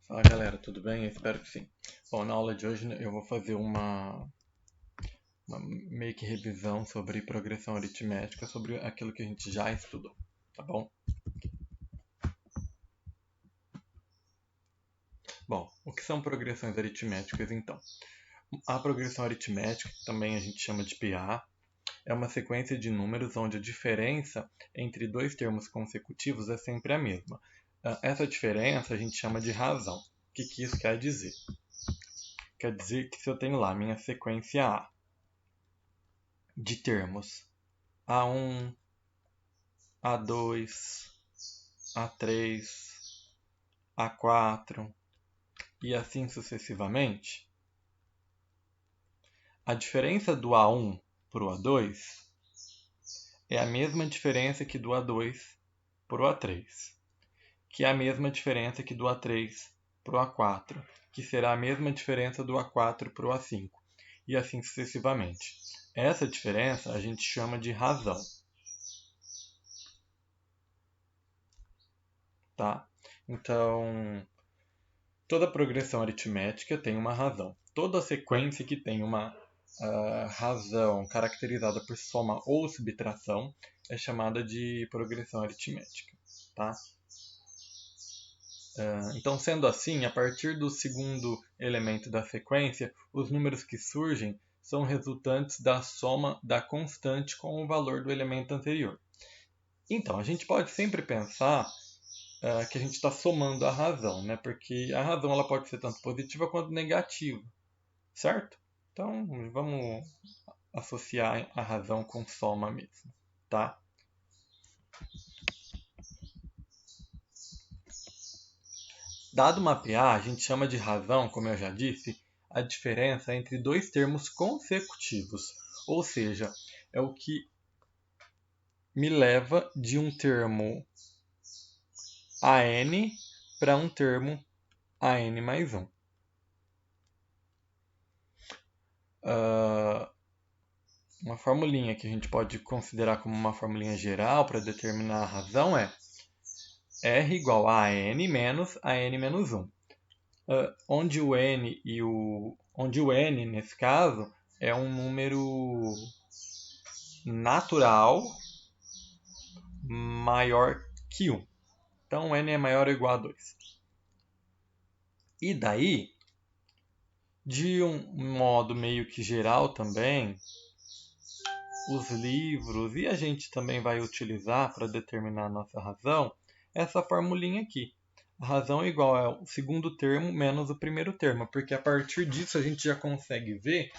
Fala galera, tudo bem? Eu espero que sim. Bom, na aula de hoje eu vou fazer uma meio que revisão sobre progressão aritmética, sobre aquilo que a gente já estudou, tá bom? Bom, o que são progressões aritméticas então? A progressão aritmética, que também a gente chama de PA, é uma sequência de números onde a diferença entre dois termos consecutivos é sempre a mesma. Essa diferença a gente chama de razão. O que isso quer dizer? Quer dizer que se eu tenho lá minha sequência A de termos A1, A2, A3, A4 e assim sucessivamente, a diferença do A1 para o A2 é a mesma diferença que do A2 para o A3, que é a mesma diferença que do A3 para o A4, que será a mesma diferença do A4 para o A5, e assim sucessivamente. Essa diferença a gente chama de razão. Tá? Então, toda progressão aritmética tem uma razão. Toda sequência que tem uma razão caracterizada por soma ou subtração é chamada de progressão aritmética. Tá? Então, sendo assim, a partir do segundo elemento da sequência, os números que surgem são resultantes da soma da constante com o valor do elemento anterior. Então, a gente pode sempre pensar que a gente está somando a razão, né? Porque a razão ela pode ser tanto positiva quanto negativa, certo? Então vamos associar a razão com soma mesmo, tá? Dado uma PA, a gente chama de razão, como eu já disse, a diferença entre dois termos consecutivos, ou seja, é o que me leva de um termo AN para um termo AN mais 1. Uma formulinha que a gente pode considerar como uma formulinha geral para determinar a razão é R igual a n menos a n menos 1. Onde o n, nesse caso, é um número natural maior que 1. Então, n é maior ou igual a 2. E daí, de um modo meio que geral também, os livros e a gente também vai utilizar para determinar a nossa razão essa formulinha aqui. A razão é igual ao segundo termo menos o primeiro termo, porque a partir disso a gente já consegue ver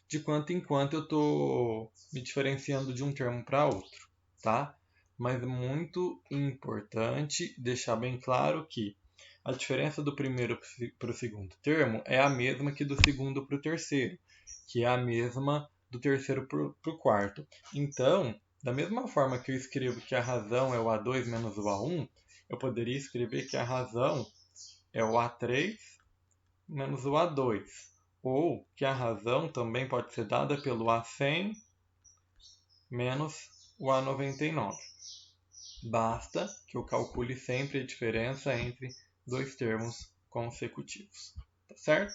de quanto em quanto eu estou me diferenciando de um termo para outro, tá? Mas é muito importante deixar bem claro que a diferença do primeiro para o segundo termo é a mesma que do segundo para o terceiro, que é a mesma do terceiro para o quarto. Então, da mesma forma que eu escrevo que a razão é o A2 menos o A1, eu poderia escrever que a razão é o A3 menos o A2. Ou que a razão também pode ser dada pelo A100 menos o A99. Basta que eu calcule sempre a diferença entre dois termos consecutivos. Tá certo?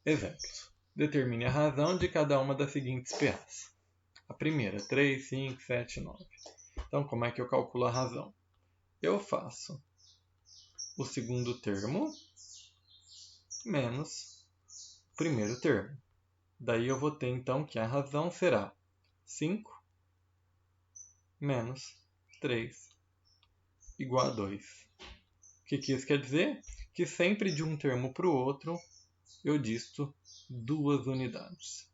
Exemplos. Determine a razão de cada uma das seguintes PAs. A primeira, 3, 5, 7, 9. Então, como é que eu calculo a razão? Eu faço o segundo termo menos o primeiro termo. Daí eu vou ter então que a razão será 5 menos 3 igual a 2. O que isso quer dizer? Que sempre de um termo para o outro eu disto 2 unidades.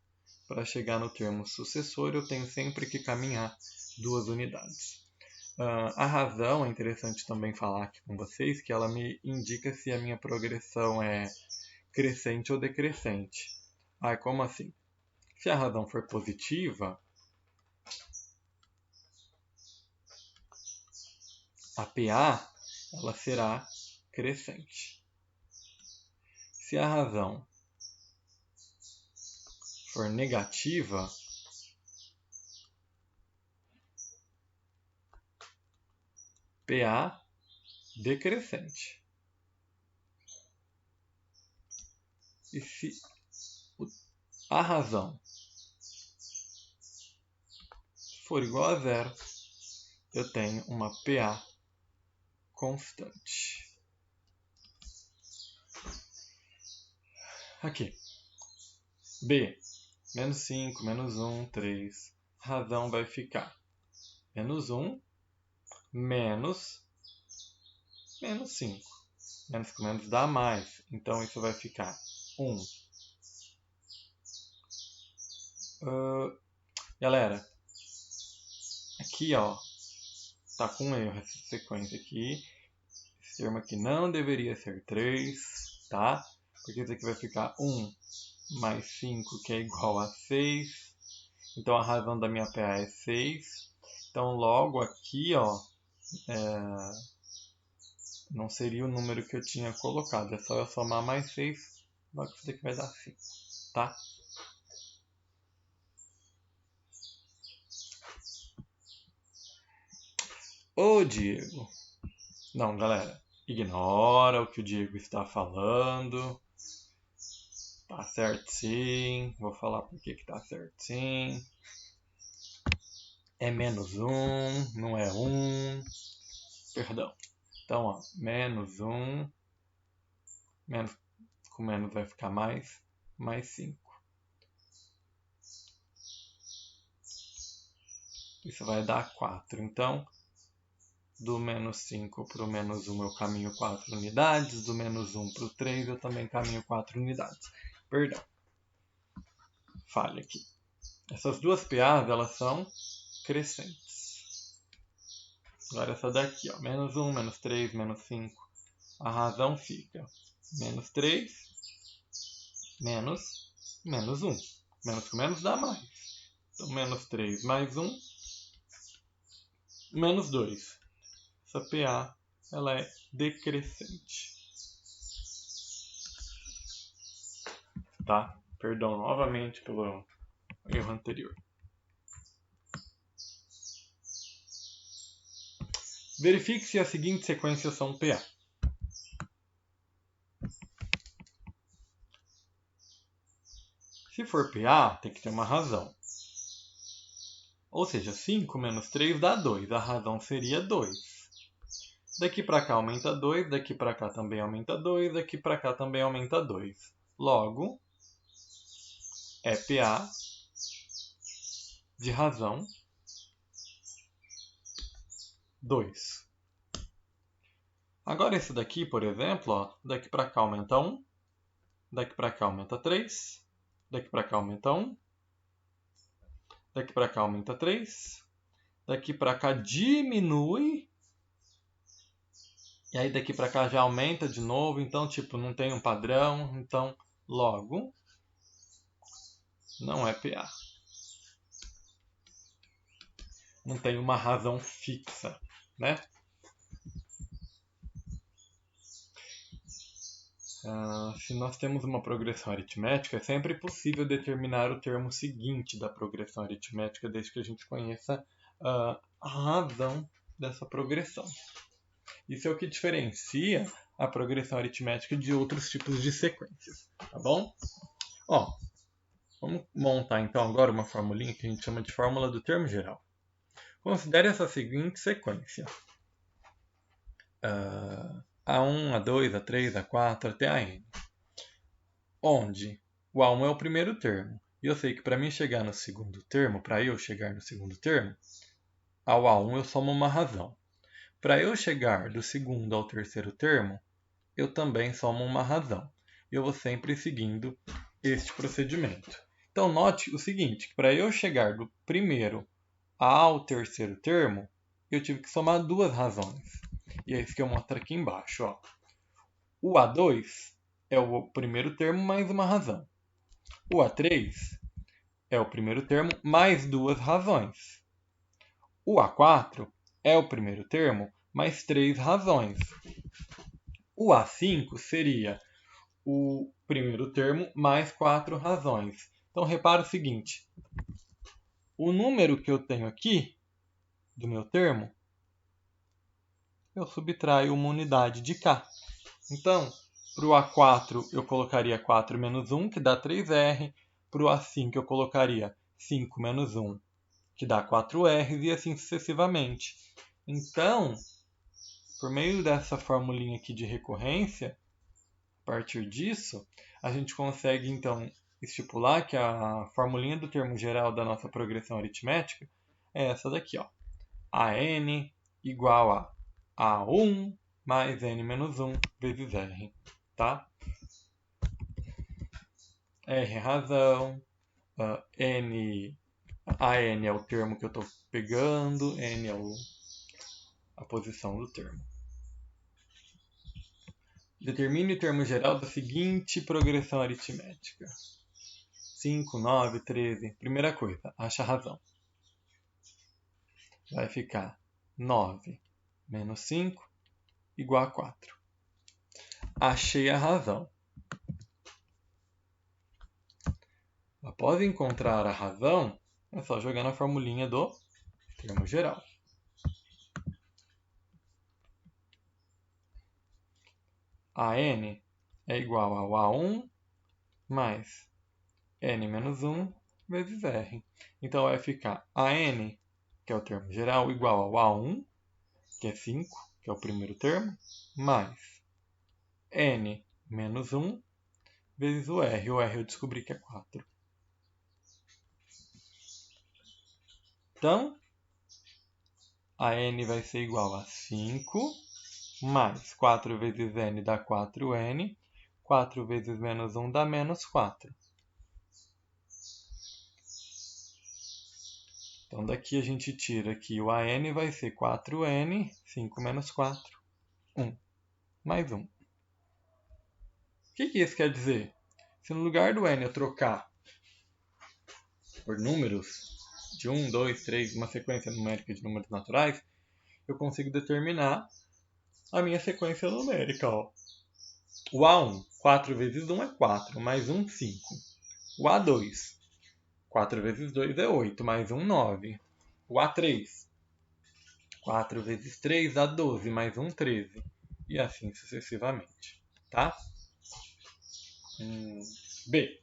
Para chegar no termo sucessor, eu tenho sempre que caminhar 2 unidades. A razão, é interessante também falar aqui com vocês, que ela me indica se a minha progressão é crescente ou decrescente. Como assim? Se a razão for positiva, a PA ela será crescente. Se a razão for negativa, PA decrescente. E se a razão for igual a zero, eu tenho uma PA constante. Aqui. B, menos 5, menos 1, 3. A razão vai ficar menos 1, menos 5. Menos com menos dá mais. Então, isso vai ficar 1. Galera, aqui, ó, tá com erro essa sequência aqui. Esse termo aqui não deveria ser 3, tá? Porque isso aqui vai ficar 1 mais 5, que é igual a 6. Então, a razão da minha PA é 6. Então, logo aqui, ó, não seria o número que eu tinha colocado. É só eu somar mais 6, logo isso daqui vai dar 5, tá? Ô, Diego. Não, galera, ignora o que o Diego está falando. Tá certo sim. Vou falar por que tá certo sim. É menos 1, não é 1. Perdão. Então, ó, menos 1. Menos, com menos vai ficar mais 5. Isso vai dar 4. Então, do menos 5 para o menos 1 eu caminho 4 unidades. Do menos 1 para o 3 eu também caminho 4 unidades. Perdão. Falha aqui. Essas duas PAs, elas são crescentes. Agora essa daqui, ó, menos 1, menos 3, menos 5. A razão fica menos 3, menos 1. Menos com menos dá mais. Então, menos 3 mais 1, menos 2. Essa PA, ela é decrescente. Tá? Perdão novamente pelo erro anterior. Verifique se as seguintes sequências são PA. Se for PA, tem que ter uma razão. Ou seja, 5 menos 3 dá 2. A razão seria 2. Daqui para cá aumenta 2, daqui para cá também aumenta 2, daqui para cá também aumenta 2. Logo, é PA de razão 2. Agora esse daqui, por exemplo, ó, daqui para cá aumenta 1, daqui para cá aumenta 3, daqui para cá aumenta 1, daqui para cá aumenta 3, daqui para cá diminui, e aí daqui para cá já aumenta de novo, então tipo, não tem um padrão, então logo não é PA. Não tem uma razão fixa, né? Se nós temos uma progressão aritmética, é sempre possível determinar o termo seguinte da progressão aritmética, desde que a gente conheça a razão dessa progressão. Isso é o que diferencia a progressão aritmética de outros tipos de sequências, tá bom? Ó, vamos montar então agora uma formulinha que a gente chama de fórmula do termo geral. Considere essa seguinte sequência. A1, A2, A3, A4 até a N. Onde o A1 é o primeiro termo. E eu sei que para mim chegar no segundo termo, para eu chegar no segundo termo, ao A1 eu somo uma razão. Para eu chegar do segundo ao terceiro termo, eu também somo uma razão. Eu vou sempre seguindo este procedimento. Então note o seguinte, que para eu chegar do primeiro ao terceiro termo, eu tive que somar duas razões. E é isso que eu mostro aqui embaixo. Ó. O A2 é o primeiro termo mais uma razão. O A3 é o primeiro termo mais duas razões. O A4 é o primeiro termo mais 3 razões. O A5 seria o primeiro termo mais 4 razões. Então, repara o seguinte. O número que eu tenho aqui, do meu termo, eu subtraio uma unidade de K. Então, para o A4 eu colocaria 4 menos 1, que dá 3R. Para o A5 eu colocaria 5 menos 1, que dá 4R, e assim sucessivamente. Então, por meio dessa formulinha aqui de recorrência, a partir disso, a gente consegue, então, estipular que a formulinha do termo geral da nossa progressão aritmética é essa daqui, ó. AN igual a A1 mais N menos 1 vezes R, tá? R é razão, AN é o termo que eu estou pegando, N é a posição do termo. Determine o termo geral da seguinte progressão aritmética. 5, 9, 13. Primeira coisa, acha a razão. Vai ficar 9 menos 5 igual a 4. Achei a razão. Após encontrar a razão, é só jogar na formulinha do termo geral. AN é igual ao A1 mais N menos 1 vezes R. Então vai ficar AN, que é o termo geral, igual ao A1, que é 5, que é o primeiro termo, mais N menos 1 vezes o R. O R eu descobri que é 4. Então, a N vai ser igual a 5, mais 4 vezes N dá 4N, 4 vezes menos 1 dá menos 4. Então, daqui a gente tira que o AN vai ser 4N, 5 menos 4, 1, mais 1. O que isso quer dizer? Se no lugar do N eu trocar por números de 1, 2, 3, uma sequência numérica de números naturais, eu consigo determinar a minha sequência numérica. Ó. O A1, 4 vezes 1 é 4, mais 1, 5. O A2, 4 vezes 2 é 8, mais 1, 9. O A3, 4 vezes 3 dá 12, mais 1, 13. E assim sucessivamente. Tá? B.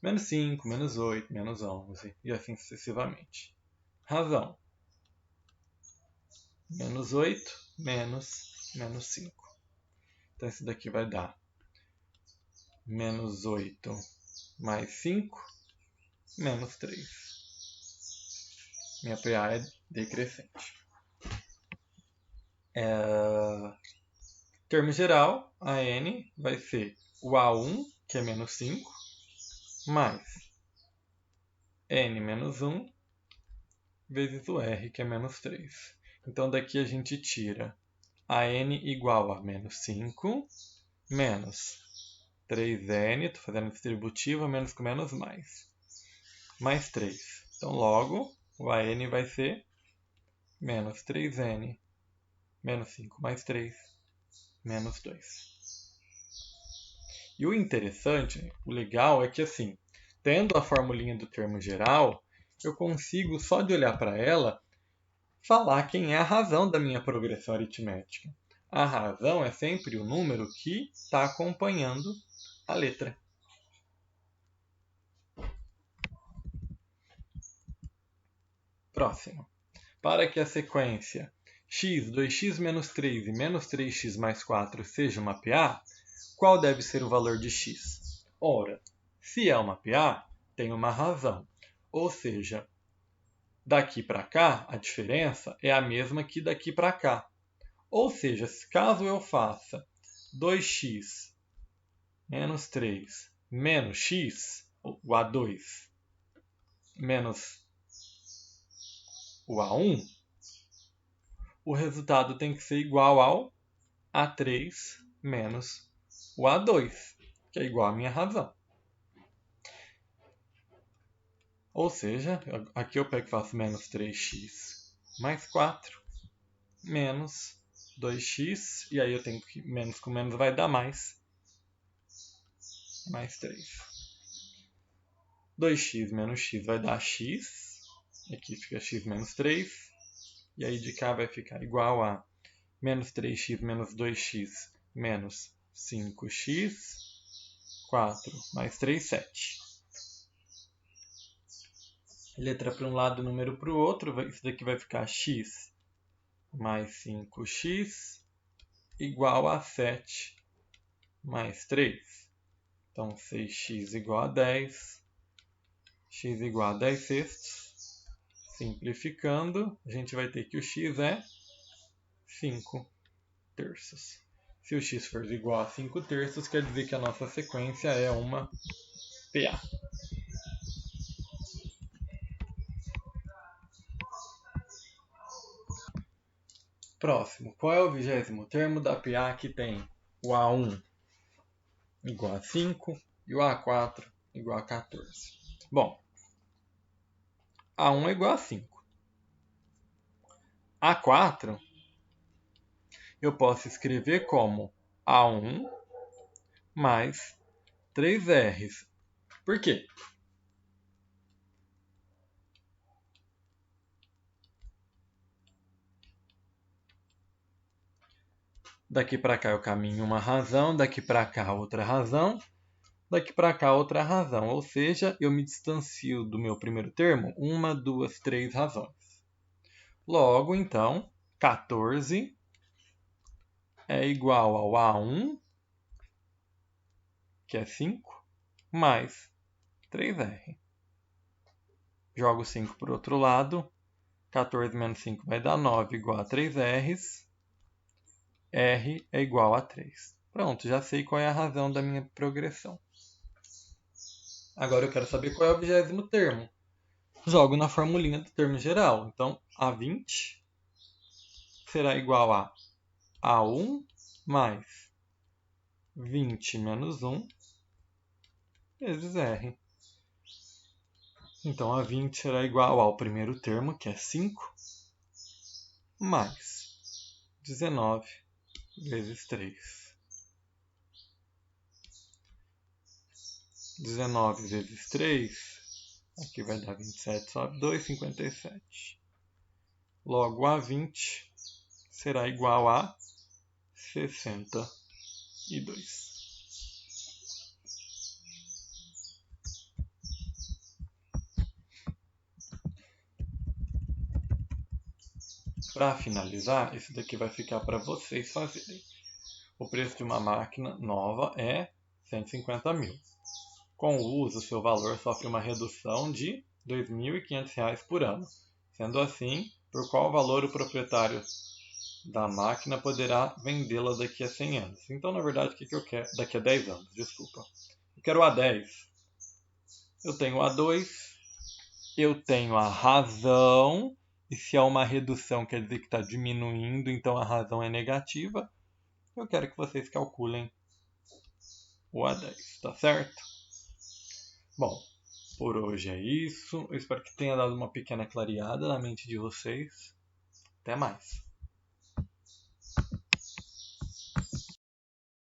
Menos 5, menos 8, menos 11. E assim sucessivamente. Razão. Menos 8, menos 5. Então, esse daqui vai dar menos 8 mais 5, menos 3. Minha PA é decrescente. Termo geral, a N vai ser o A1, que é menos 5, mais N menos 1, vezes o R, que é menos 3. Então, daqui a gente tira a N igual a menos 5, menos 3N, estou fazendo distributiva, menos com menos mais 3. Então, logo, o AN vai ser menos 3N, menos 5 mais 3, menos 2. E o interessante, o legal é que assim, tendo a formulinha do termo geral, eu consigo, só de olhar para ela, falar quem é a razão da minha progressão aritmética. A razão é sempre o número que está acompanhando a letra. Próximo. Para que a sequência x, 2x menos 3 e menos 3x mais 4 seja uma PA, qual deve ser o valor de x? Ora, se é uma PA, tem uma razão. Ou seja, daqui para cá, a diferença é a mesma que daqui para cá. Ou seja, caso eu faça 2x menos 3 menos x, o A2, menos o A1, o resultado tem que ser igual ao A3 menos o A2, que é igual à minha razão. Ou seja, aqui eu pego e faço menos 3x mais 4, menos 2x, e aí eu tenho que menos com menos vai dar mais 3. 2x menos x vai dar x, aqui fica x menos 3, e aí de cá vai ficar igual a menos 3x menos 2x menos 5x, 4 mais 3, 7. Letra para um lado, número para o outro, isso daqui vai ficar x mais 5x igual a 7 mais 3. Então, 6x igual a 10, x igual a 10 sextos. Simplificando, a gente vai ter que o x é 5 terços. Se o x for igual a 5 terços, quer dizer que a nossa sequência é uma PA. Próximo, qual é o 20º termo da PA que tem o A1 igual a 5 e o A4 igual a 14? Bom, A1 é igual a 5. A4 eu posso escrever como A1 mais 3Rs. Por quê? Daqui para cá eu caminho uma razão, daqui para cá outra razão, daqui para cá outra razão. Ou seja, eu me distancio do meu primeiro termo 1, 2, 3 razões. Logo, então, 14 é igual ao A1, que é 5, mais 3R. Jogo 5 para o outro lado. 14 menos 5 vai dar 9, igual a 3Rs. R é igual a 3. Pronto, já sei qual é a razão da minha progressão. Agora eu quero saber qual é o 20º termo. Jogo na formulinha do termo geral. Então, A20 será igual a A1 mais 20 menos 1 vezes R. Então, A20 será igual ao primeiro termo, que é 5, mais 19 vezes 3. 19 vezes 3, aqui vai dar 27, sobe 2, 57. Logo, A20 será igual a 62. Para finalizar, isso daqui vai ficar para vocês fazerem. O preço de uma máquina nova é 150 mil. Com o uso, seu valor sofre uma redução de R$ 2.500 por ano. Sendo assim, por qual valor o proprietário da máquina poderá vendê-la daqui a 100 anos? Então, na verdade, o que eu quero? Daqui a 10 anos, desculpa. Eu quero o A10. Eu tenho o A2. Eu tenho a razão. E se há uma redução, quer dizer que está diminuindo, então a razão é negativa. Eu quero que vocês calculem o A10, tá certo? Bom, por hoje é isso. Eu espero que tenha dado uma pequena clareada na mente de vocês. Até mais!